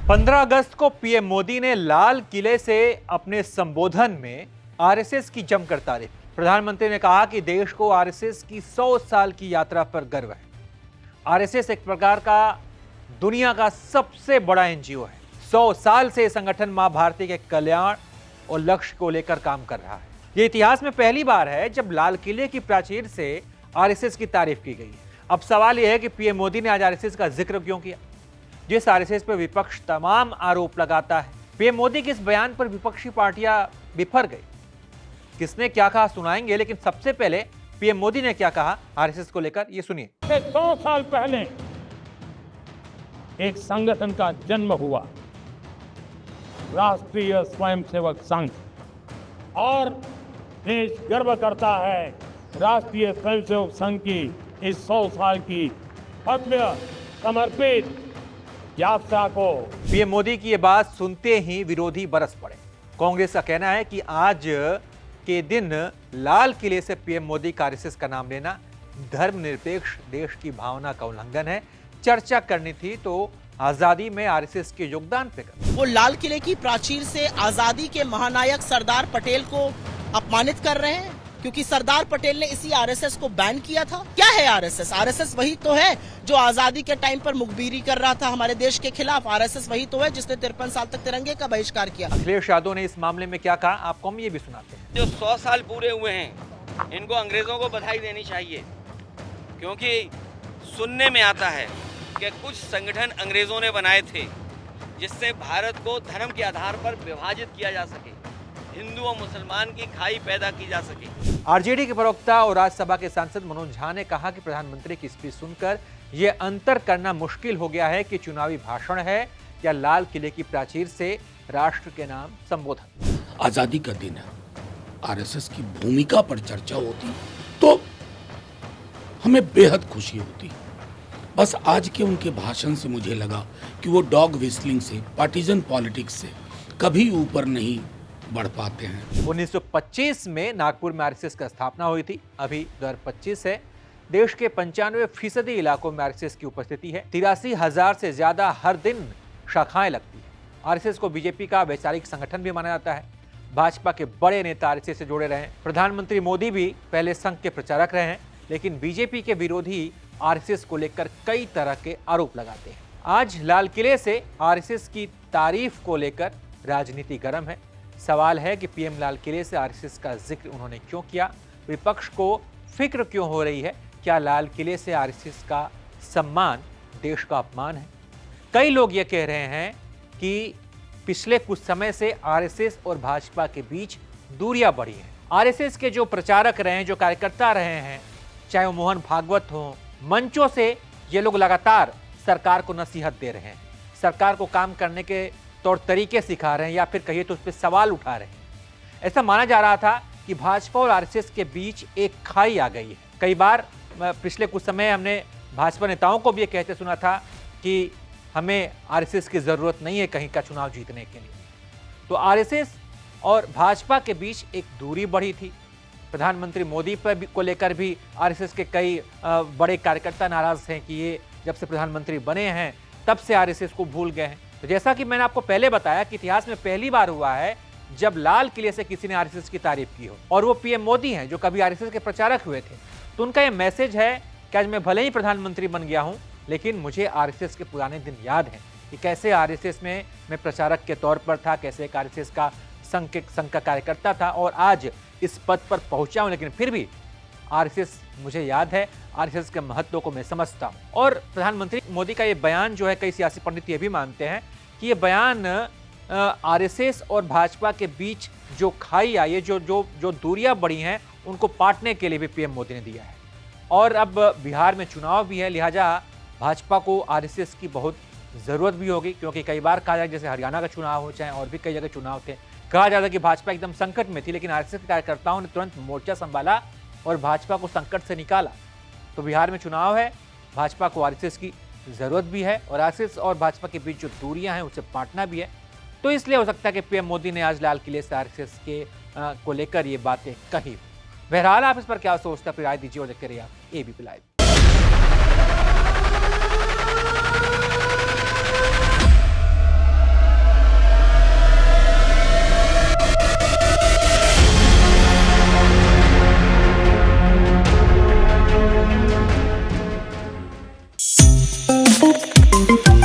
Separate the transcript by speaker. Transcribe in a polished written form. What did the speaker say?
Speaker 1: 15 अगस्त को पीएम मोदी ने लाल किले से अपने संबोधन में आरएसएस की जमकर तारीफ। प्रधानमंत्री ने कहा कि देश को आरएसएस की 100 साल की यात्रा पर गर्व है। आरएसएस एक प्रकार का दुनिया का सबसे बड़ा एनजीओ है। 100 साल से संगठन मां भारती के कल्याण और लक्ष्य को लेकर काम कर रहा है। यह इतिहास में पहली बार है जब लाल किले की प्राचीर से आरएसएस की तारीफ की गई है। अब सवाल यह है कि पीएम मोदी ने आज आरएसएस का जिक्र क्यों किया, जिस आरएसएस पर विपक्ष तमाम आरोप लगाता है। पीएम मोदी के इस बयान पर विपक्षी पार्टियां बिफर गई। किसने क्या कहा सुनाएंगे, लेकिन सबसे पहले पीएम मोदी ने क्या कहा आरएसएस को लेकर, ये सुनिए।
Speaker 2: 100 साल पहले एक संगठन का जन्म हुआ, राष्ट्रीय स्वयंसेवक संघ, और देश गर्व करता है राष्ट्रीय स्वयंसेवक संघ की इस 100 साल की भव्य समर्पित यात्रा को।
Speaker 1: पीएम मोदी की ये बात सुनते ही विरोधी बरस पड़े। कांग्रेस का कहना है कि आज के दिन लाल किले से पीएम मोदी का आरएसएस का नाम लेना धर्मनिरपेक्ष देश की भावना का उल्लंघन है। चर्चा करनी थी तो आजादी में आरएसएस के योगदान पे कर।
Speaker 3: वो लाल किले की प्राचीर से आजादी के महानायक सरदार पटेल को अपमानित कर रहे हैं, क्योंकि सरदार पटेल ने इसी आरएसएस को बैन किया था। क्या है आरएसएस? आरएसएस वही तो है जो आजादी के टाइम पर मुखबिरी कर रहा था हमारे देश के खिलाफ। आरएसएस वही तो है जिसने 53 साल तक तिरंगे का बहिष्कार किया।
Speaker 1: अखिलेश यादव ने इस मामले में क्या कहा, आपको हम ये भी सुनाते हैं।
Speaker 4: जो 100 साल पूरे हुए हैं, इनको अंग्रेजों को बधाई देनी चाहिए, क्योंकि सुनने में आता है कि कुछ संगठन अंग्रेजों ने बनाए थे जिससे भारत को धर्म के आधार पर विभाजित किया जा सके, हिंदू और मुसलमान की खाई पैदा की जा सके।
Speaker 1: आरजेडी के प्रवक्ता और राज्यसभा के सांसद मनोज झा ने कहा कि प्रधानमंत्री की स्पीच सुनकर यह अंतर करना मुश्किल हो गया है कि चुनावी भाषण है या लाल किले की प्राचीर से राष्ट्र के नाम संबोधन।
Speaker 5: आजादी का दिन है, आरएसएस की भूमिका पर चर्चा होती तो हमें बेहद खुशी होती। बस आज के उनके भाषण से मुझे लगा कि वो डॉग व्हिस्टलिंग से, पार्टीजन पॉलिटिक्स से कभी ऊपर नहीं बढ़ पाते हैं।
Speaker 1: 1925 में नागपुर में आरएसएस की स्थापना हुई थी। अभी 2025 है। देश के 95% इलाकों में आरएसएस की उपस्थिति है। 83,000 से ज्यादा हर दिन शाखाएं लगती है। आरएसएस को बीजेपी का वैचारिक संगठन भी माना जाता है। भाजपा के बड़े नेता आरएसएस से जुड़े रहे हैं। प्रधानमंत्री मोदी भी पहले संघ के प्रचारक रहे हैं, लेकिन बीजेपी के विरोधी आरएसएस को लेकर कई तरह के आरोप लगाते हैं। आज लाल किले से आरएसएस की तारीफ को लेकर राजनीति गर्म है। सवाल है कि पीएम लाल किले से आरएसएस का जिक्र उन्होंने क्यों किया, विपक्ष को फिक्र क्यों हो रही है, क्या लाल किले से आरएसएस का सम्मान देश का अपमान है। कई लोग ये कह रहे हैं कि पिछले कुछ समय से आरएसएस और भाजपा के बीच दूरियां बढ़ी हैं। आरएसएस के जो प्रचारक रहे हैं, जो कार्यकर्ता रहे हैं, चाहे वो मोहन भागवत हो, मंचों से ये लोग लगातार सरकार को नसीहत दे रहे हैं, सरकार को काम करने के तौर तरीके सिखा रहे हैं, या फिर कहिए तो उस पर सवाल उठा रहे हैं। ऐसा माना जा रहा था कि भाजपा और आरएसएस के बीच एक खाई आ गई है। कई बार पिछले कुछ समय हमने भाजपा नेताओं को भी ये कहते सुना था कि हमें आरएसएस की जरूरत नहीं है कहीं का चुनाव जीतने के लिए। तो आरएसएस और भाजपा के बीच एक दूरी बढ़ी थी। प्रधानमंत्री मोदी पर भी को लेकर भी आरएसएस के कई बड़े कार्यकर्ता नाराज हैं कि ये जब से प्रधानमंत्री बने हैं तब से आरएसएस को भूल गए हैं। तो जैसा कि मैंने आपको पहले बताया कि इतिहास में पहली बार हुआ है जब लाल किले से किसी ने आरएसएस की तारीफ की हो, और वो पीएम मोदी हैं जो कभी आरएसएस के प्रचारक हुए थे। तो उनका ये मैसेज है कि आज मैं भले ही प्रधानमंत्री बन गया हूं, लेकिन मुझे आरएसएस के पुराने दिन याद हैं कि कैसे आरएसएस में मैं प्रचारक के तौर पर था, कैसे एक आरएसएस का संघ का कार्यकर्ता था, और आज इस पद पर पहुंचा हूं, लेकिन फिर भी आरएसएस मुझे याद है, आरएसएस के महत्व को मैं समझता हूं। और प्रधानमंत्री मोदी का ये बयान जो है, कई सियासी पंडित ये भी मानते हैं कि ये बयान आरएसएस और भाजपा के बीच जो खाई आई है, जो दूरियां बढ़ी हैं, उनको पाटने के लिए भी पीएम मोदी ने दिया है। और अब बिहार में चुनाव भी है, लिहाजा भाजपा को आरएसएस की बहुत ज़रूरत भी होगी, क्योंकि कई बार कहा जाए, जैसे हरियाणा का चुनाव हो, चाहे और भी कई जगह चुनाव थे, कहा जाता कि भाजपा एकदम संकट में थी, लेकिन आरएसएस के कार्यकर्ताओं ने तुरंत मोर्चा संभाला और भाजपा को संकट से निकाला। तो बिहार में चुनाव है, भाजपा को आरएसएस की ज़रूरत भी है, और आरएसएस और भाजपा के बीच जो दूरियां हैं उसे पाटना भी है। तो इसलिए हो सकता है कि पीएम मोदी ने आज लाल किले से आरएसएस के को लेकर ये बातें कही। बहरहाल आप इस पर क्या सोचते हैं, अपनी राय दीजिए और देखते रहिए आप एबीपी लाइव।
Speaker 6: है।